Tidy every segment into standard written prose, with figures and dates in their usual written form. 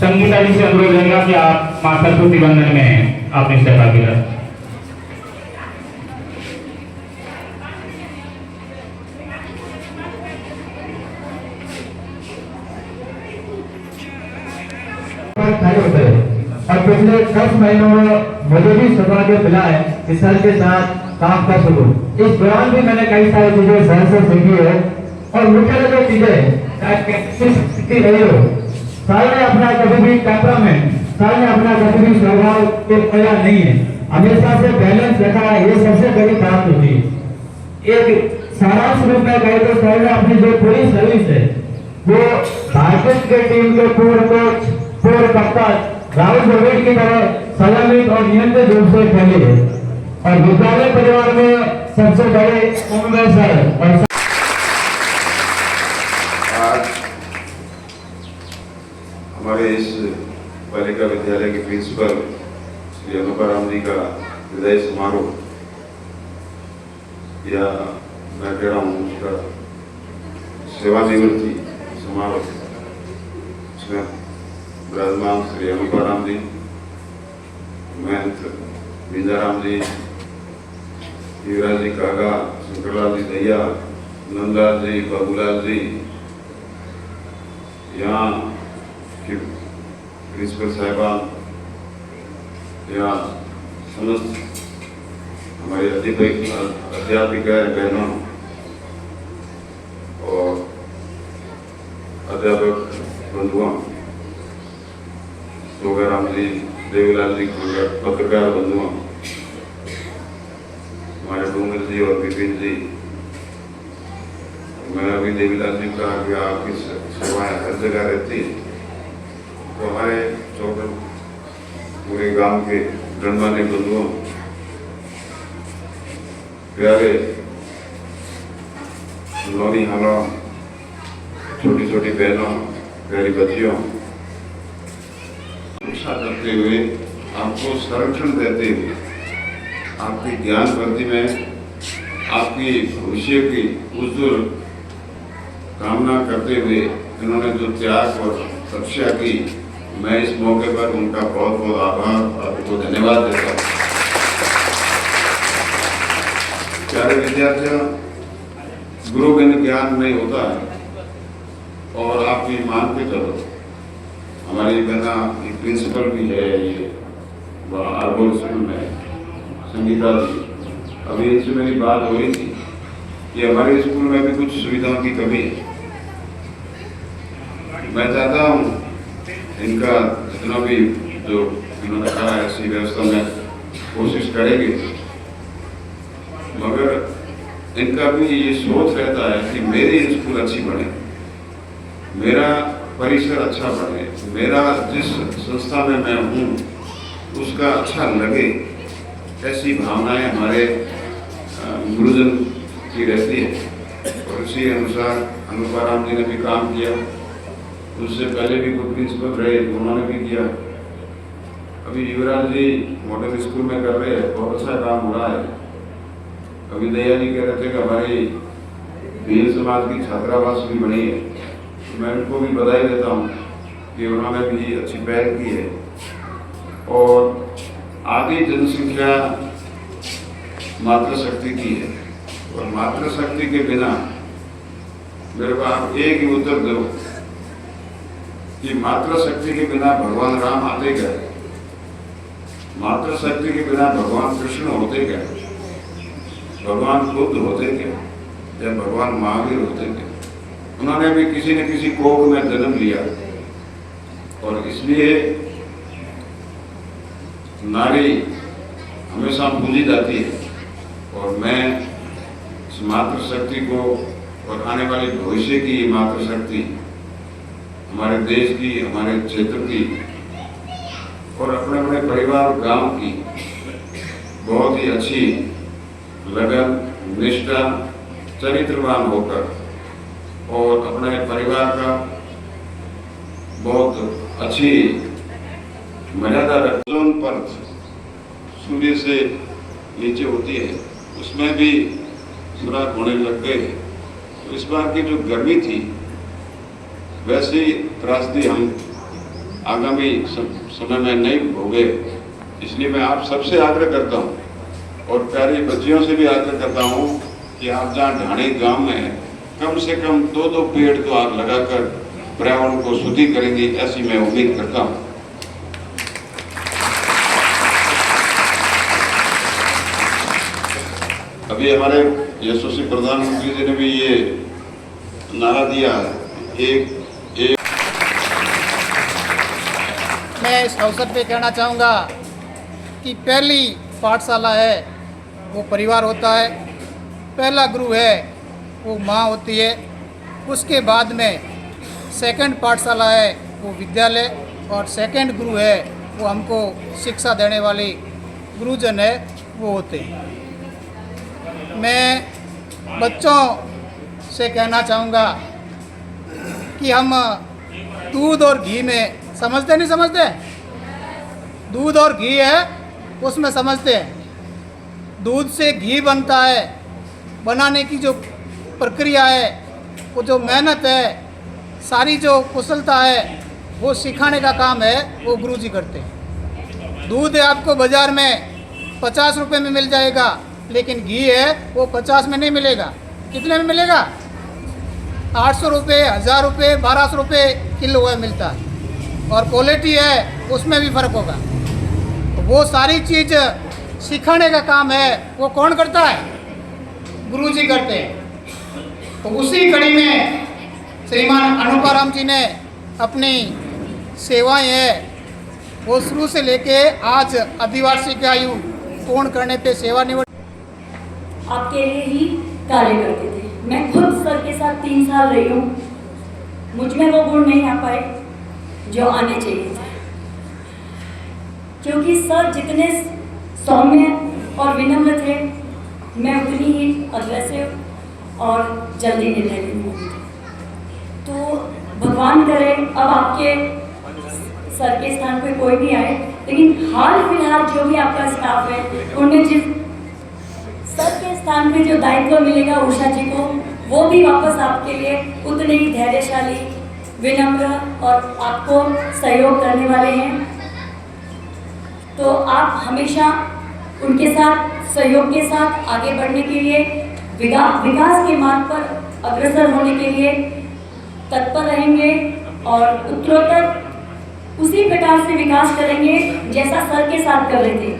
संगीता जी से अनुरोध रहेगा कि आप मां सरस्वती वंदन में अपनी सहभागी रहें। और पिछले 10 महीनों में मुझे भी सौभाग्य मिला है कि सर के साथ काम कर सकूं। इस दौरान भी मैंने कई सारी चीजें सर से सीखी है और मुख्य जो चीजें रही हो, सर ने अपना कभी भी टेम्परामेंट, सर ने अपना कभी भी स्वभाव के खोया नहीं है, हमेशा से बैलेंस रखा है। ये सबसे बड़ी बात होती है। एक सारांश रूप में कहे तो सर ने अपनी जो पूरी सर्विस है वो भारतीय क्रिकेट टीम के पूर्व कोच, पूर्व कप्तान राहुल द्रविड़ की तरह संयमित और नियंत्रित रूप से खेली है और विद्यालय परिवार में सबसे बड़े उम्मीदवार सर। और आज हमारे इस बालिका विद्यालय के प्रिंसिपल श्री अनुपराम जी का विदाई समारोह, या मैं कह रहा हूँ उसका सेवानिवृत्ति समारोह, इसमें विराजमान श्री अनुपराम जी, महंत बिंदाराम जी, युवराज जी कागा, शंकरलाल जी दैया, नंदलाल जी, बाबूलाल जी, यहाँ की प्रिंसिपल साहिबान, यहाँ समस्त हमारी अध्यापिका बहनों और अध्यापक बंधुओं, जोगाराम जी, देवीलाल जी, पत्रकार बंधुओं, हमारे डूंगर जी और विपिन जी, मैं अभी देवीलाल जी का कि आपकी सेवाएं हर जगह रहती है, तो हमारे चौकन पूरे गांव के गणमान्य बंधुओं, प्यारे नौनी हालों, छोटी छोटी बहनों, प्यारी बच्चियों, शिक्षा करते हुए, आपको संरक्षण देते हुए, आपकी ज्ञान वृद्धि में आपकी भविष्य की उज्ज्वल कामना करते हुए इन्होंने जो त्याग और तपस्या की, मैं इस मौके पर उनका बहुत बहुत आभार और उनको धन्यवाद देता हूँ। प्यारे विद्यार्थियों, गुरु बिन ज्ञान नहीं होता है और आप ये मान के चलो, हमारी बहना प्रिंसिपल भी है ये आरबोल स्कूल में, संगीता जी, अभी इनसे मेरी बात हो रही थी कि हमारे स्कूल में भी कुछ सुविधाओं की कमी है। मैं चाहता हूँ इनका जितना भी जो इन्होंने कहा है ऐसी व्यवस्था में कोशिश करेंगे, मगर इनका भी ये सोच रहता है कि मेरी स्कूल अच्छी बने, मेरा परिसर अच्छा बने, मेरा जिस संस्था में मैं हूँ उसका अच्छा लगे, ऐसी भावनाएं हमारे गुरुजन की रहती है। और उसी अनुसार अनुपराम जी ने भी काम किया, उससे पहले भी कोई प्रिंसिपल रहे उन्होंने भी किया, अभी युवराज जी मॉडल स्कूल में कर रहे हैं, बहुत अच्छा काम हो रहा है। अभी दया जी कह रहे थे कि हमारी भील समाज की छात्रावास भी बनी है, तो मैं उनको भी बधाई देता हूँ कि उन्होंने भी अच्छी पहल की है। और आधी जनसंख्या मातृशक्ति की है, और मातृशक्ति के बिना मेरे को आप एक ही उत्तर दो कि मातृशक्ति के बिना भगवान राम आते गए, मातृशक्ति के बिना भगवान कृष्ण होते गए, भगवान बुद्ध होते गए या भगवान महावीर होते गए। उन्होंने भी किसी न किसी कोख में जन्म लिया, और इसलिए नारी हमेशा पूजी जाती है। और मैं इस मातृशक्ति को और आने वाले भविष्य की मातृशक्ति, हमारे देश की, हमारे क्षेत्र की और अपने अपने परिवार गांव की बहुत ही अच्छी लगन, निष्ठा, चरित्रवान होकर और अपने परिवार का बहुत अच्छी मर्यादा रखों पर सूर्य से नीचे होती है, उसमें भी सुराख होने लग गए। तो इस बार की जो गर्मी थी, वैसी त्रासदी हम आगामी समय में नहीं भोगे। इसलिए मैं आप सबसे आग्रह करता हूँ और प्यारी बच्चियों से भी आग्रह करता हूँ कि आप जहाँ ढाणी गांव में कम से कम 2-2 पेड़ तो आप लगाकर पर्यावरण को शुद्धि करेंगे, ऐसी मैं उम्मीद करता हूँ। अभी हमारे यशस्वी प्रधानमंत्री जी ने भी ये नारा दिया, एक मैं इस अवसर पे कहना चाहूँगा कि पहली पाठशाला है वो परिवार होता है, पहला गुरु है वो माँ होती है, उसके बाद में सेकंड पाठशाला है वो विद्यालय, और सेकंड गुरु है वो हमको शिक्षा देने वाले गुरुजन है वो होते हैं। मैं बच्चों से कहना चाहूँगा कि हम दूध और घी में समझते नहीं समझते, दूध और घी है उसमें समझते हैं। दूध से घी बनता है, बनाने की जो प्रक्रिया है, वो जो मेहनत है, सारी जो कुशलता है, वो सिखाने का काम है वो गुरुजी करते हैं। दूध आपको बाज़ार में 50 रुपये में मिल जाएगा, लेकिन घी है वो 50 में नहीं मिलेगा। कितने में मिलेगा? 800 रुपये, 1000 रुपये, 1200 रुपये किलो है मिलता है, और क्वालिटी है उसमें भी फ़र्क होगा। तो वो सारी चीज़ सिखाने का काम है वो कौन करता है? गुरुजी करते हैं। तो उसी कड़ी में श्रीमान अनुपाराम जी ने अपनी सेवाएं हैं वो शुरू से लेके आज आदिवासी की आयु पूर्ण करने पे सेवानिवृत्त आपके लिए ही कार्य करते थे। मैं खुद सर के साथ 3 साल रही हूँ, मुझ में वो गुण नहीं आ पाए जो आने चाहिए थे, क्योंकि सर जितने सौम्य और विनम्र थे, मैं उतनी ही अग्रेसिव और जल्दी निर्णय लेने वाली थी। तो भगवान करे अब आपके सर के स्थान पे कोई भी आए, लेकिन हाल फिलहाल जो भी आपका स्टाफ है उनमें जिस सर के स्थान पे जो दायित्व मिलेगा उषा जी को, वो भी वापस आपके लिए उतने ही धैर्यशाली, विनम्र और आपको सहयोग करने वाले हैं। तो आप हमेशा उनके साथ सहयोग के साथ आगे बढ़ने के लिए, विकास के मार्ग पर अग्रसर होने के लिए तत्पर रहेंगे और उत्तरोत्तर उसी प्रकार से विकास करेंगे जैसा सर के साथ कर रहे थे,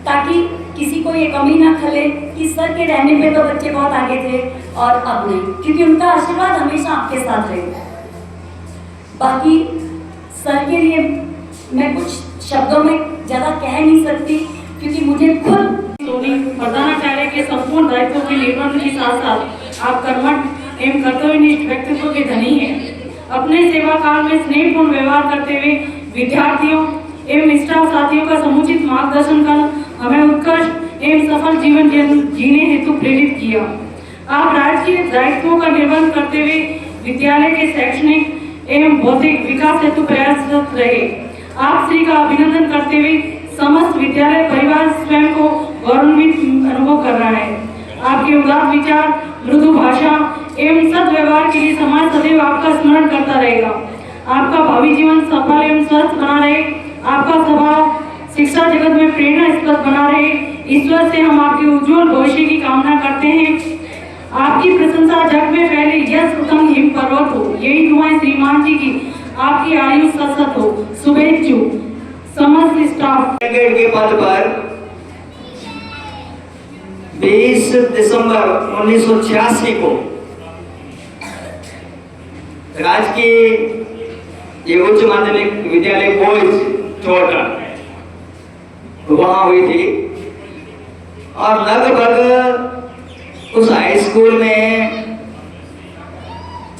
ताकि किसी को ये कमी ना खले कि सर के रहने पे तो बच्चे बहुत आगे थे और अब नहीं, क्योंकि उनका आशीर्वाद हमेशा आपके साथ रहेगा। बाकी सर के लिए मैं कुछ शब्दों में ज़्यादा कह नहीं सकती, क्योंकि मुझे खुद प्रधानाचार्य के संपूर्ण दायित्वों के निर्वहन के साथ साथ आप कर्मठ एवं कर्तव्यनिष्ठ व्यक्तित्व के धनी हैं। अपने सेवा काल में स्नेहपूर्ण व्यवहार करते हुए विद्यार्थियों एवं स्टाफ साथियों का समुचित मार्गदर्शन कर हमें उत्कृष्ट एवं सफल जीवन जीने हेतु प्रेरित किया। आप राजकीय दायित्वों का निर्वहन करते हुए विद्यालय के शैक्षणिक एवं भौतिक विकास हेतु प्रयासरत रहे। आप श्री का अभिनंदन करते हुए समस्त विद्यालय परिवार स्वयं को गौरवान्वित अनुभव कर रहा है। आपके उदार विचार, मृदु भाषा एवं सद्व्यवहार के लिए समाज सदैव आपका स्मरण करता रहेगा। आपका भावी जीवन सफल एवं स्वस्थ बना रहे, आपका स्वभाव शिक्षा जगत में प्रेरणास्पद बना रहे, ईश्वर से हम आपके उज्जवल भविष्य की कामना करते हैं। आपकी प्रशंसा जग में फैले, यश उत्तम हिम पर्वत हो, यही दुआएं श्रीमान जी की। आपकी आयु सतत हो। शुभेच्छु समस्त स्टाफ। के पद पर 20 दिसंबर 1986 को राजकीय उच्च माध्यमिक विद्यालय बॉयज चोटा वहां हुई थी, और लगभग उस हाई स्कूल में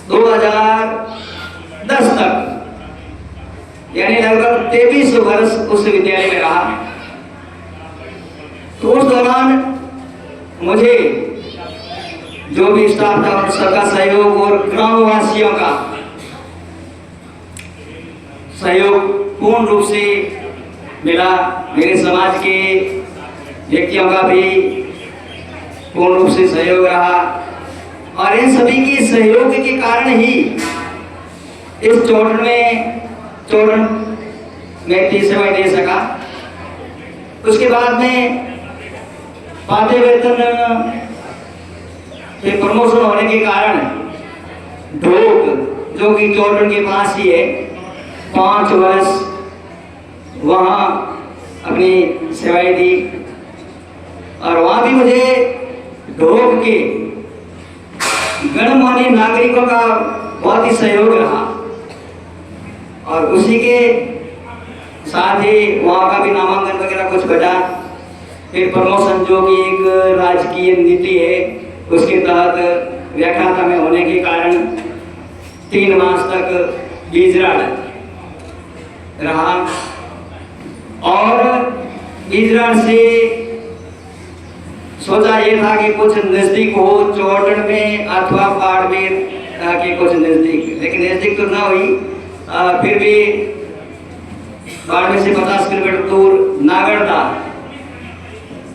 2010 तक, यानी लगभग 23 वर्ष उस विद्यालय में रहा। तो उस दौरान मुझे जो भी स्टाफ था उन सबका सहयोग और ग्रामवासियों का सहयोग पूर्ण रूप से मिला। मेरे समाज के व्यक्तियों का भी पूर्ण रूप से सहयोग रहा, और इन सभी के सहयोग के कारण ही इस चोटन मैं इतनी सेवाएं दे सका। उसके बाद में पाते वेतन के प्रमोशन होने के कारण ढोक जो कि चौटन के पास ही है 5 वर्ष वहाँ अपनी सेवाएं दी और वहाँ भी मुझे ढोक के गणमान्य नागरिकों का बहुत ही सहयोग रहा और उसी के साथ ही वहाँ का भी नामांकन वगैरह कुछ बचा। फिर प्रमोशन जो कि एक राजकीय नीति है उसके तहत व्याख्याता में होने के कारण 3 मास तक बीजराड़ रहा और बीजराड़ से सोचा ये था कि कुछ नज़दीक हो चौटन में अथवा बाड़मेर के कुछ नज़दीक, लेकिन नज़दीक तो ना हुई। फिर भी बाड़मेर से 50 किलोमीटर दूर नागड़ था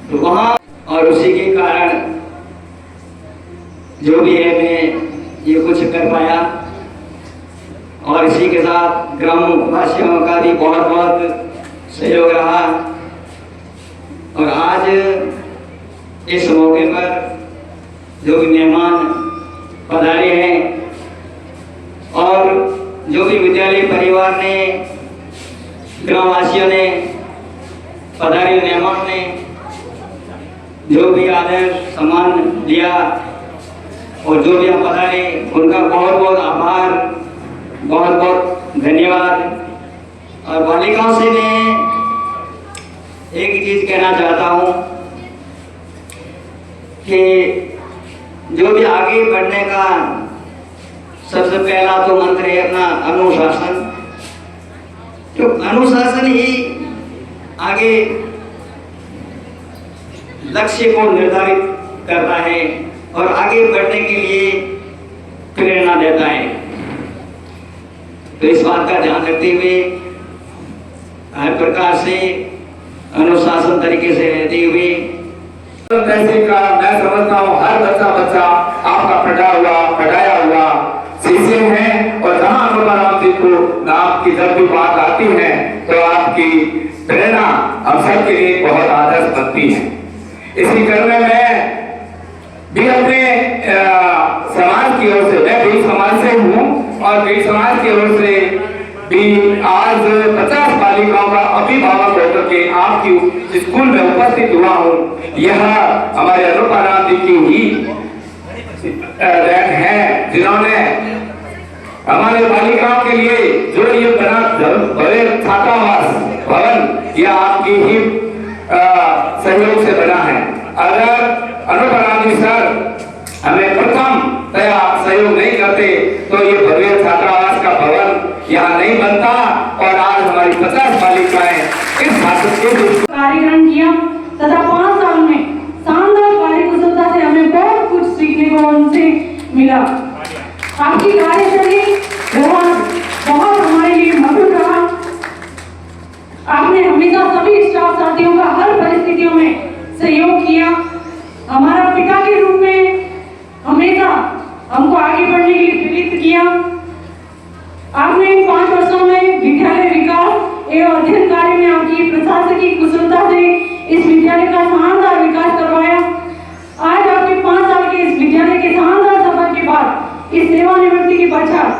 तो वहाँ और उसी के कारण जो भी है मैं ये कुछ कर पाया और इसी के साथ ग्राम वासियों का भी बहुत बहुत सहयोग रहा और आज इस मौके पर जो भी मेहमान पधारे हैं और जो भी विद्यालय परिवार ने ग्रामवासियों ने पधारे मेहमान ने जो भी आदर सम्मान दिया और जो भी आप पधारे उनका बहुत बहुत आभार, बहुत बहुत धन्यवाद। और बालिकाओं से मैं एक ही चीज़ कहना चाहता हूँ कि जो भी आगे बढ़ने का सबसे पहला तो मंत्र है अपना अनुशासन। तो अनुशासन ही आगे लक्ष्य को निर्धारित करता है और आगे बढ़ने के लिए प्रेरणा देता है। तो इस बात का ध्यान रखते हुए हर प्रकार से अनुशासन तरीके से रहते हुए कैसे का मैं समझता हूँ हर बच्चा आपका पढ़ाया हुआ शिष्य है और जहाँ अनुपराम जी को आपकी जब भी बात आती है तो आपकी प्रेरणा हम सब के लिए बहुत आदर्श बनती है। इसी क्रम में मैं भी अपने समाज की ओर से, मैं भी समाज से हूँ और भी समाज की ओर से भी आज 50 बालिकाओं का अभिभावक होकर के आपकी स्कूल में उपस्थित हुआ हूँ। यह हमारे अनुपराम जी की ही देन है जिन्होंने हमारे बालिकाओं के लिए जो ये बना भव्य छात्रावास भवन यह आपकी ही सहयोग से बना है। अगर अनुपराम जी सर हमें प्रथम तया सहयोग नहीं करते तो ये भव्य छात्रावास का भवन यहाँ नहीं बनता और आज हमारी 50 बालिकाएं इस भाषण के कार्यक्रम किया तथा 5 साल में शानदार कार्यकुशलता से हमें बहुत कुछ सीखने को उनसे मिला। आपकी कार्यशैली बहुत हमारे लिए मधुर रहा। आपने हमेशा सभी स्टाफ साथियों का हर परिस्थितियों में सहयोग किया। हमारा पिता के रूप में हमेशा हमको आगे बढ़ने के लिए प्रेरित किया। आपने इन 5 वर्षों में विद्यालय विकास एवं अध्ययन कार्य में आपकी प्रशासकीय कुशलता से इस विद्यालय का शानदार विकास करवाया। आज आपके 5 साल के इस विद्यालय के शानदार सफर के बाद इस सेवानिवृत्ति के पश्चात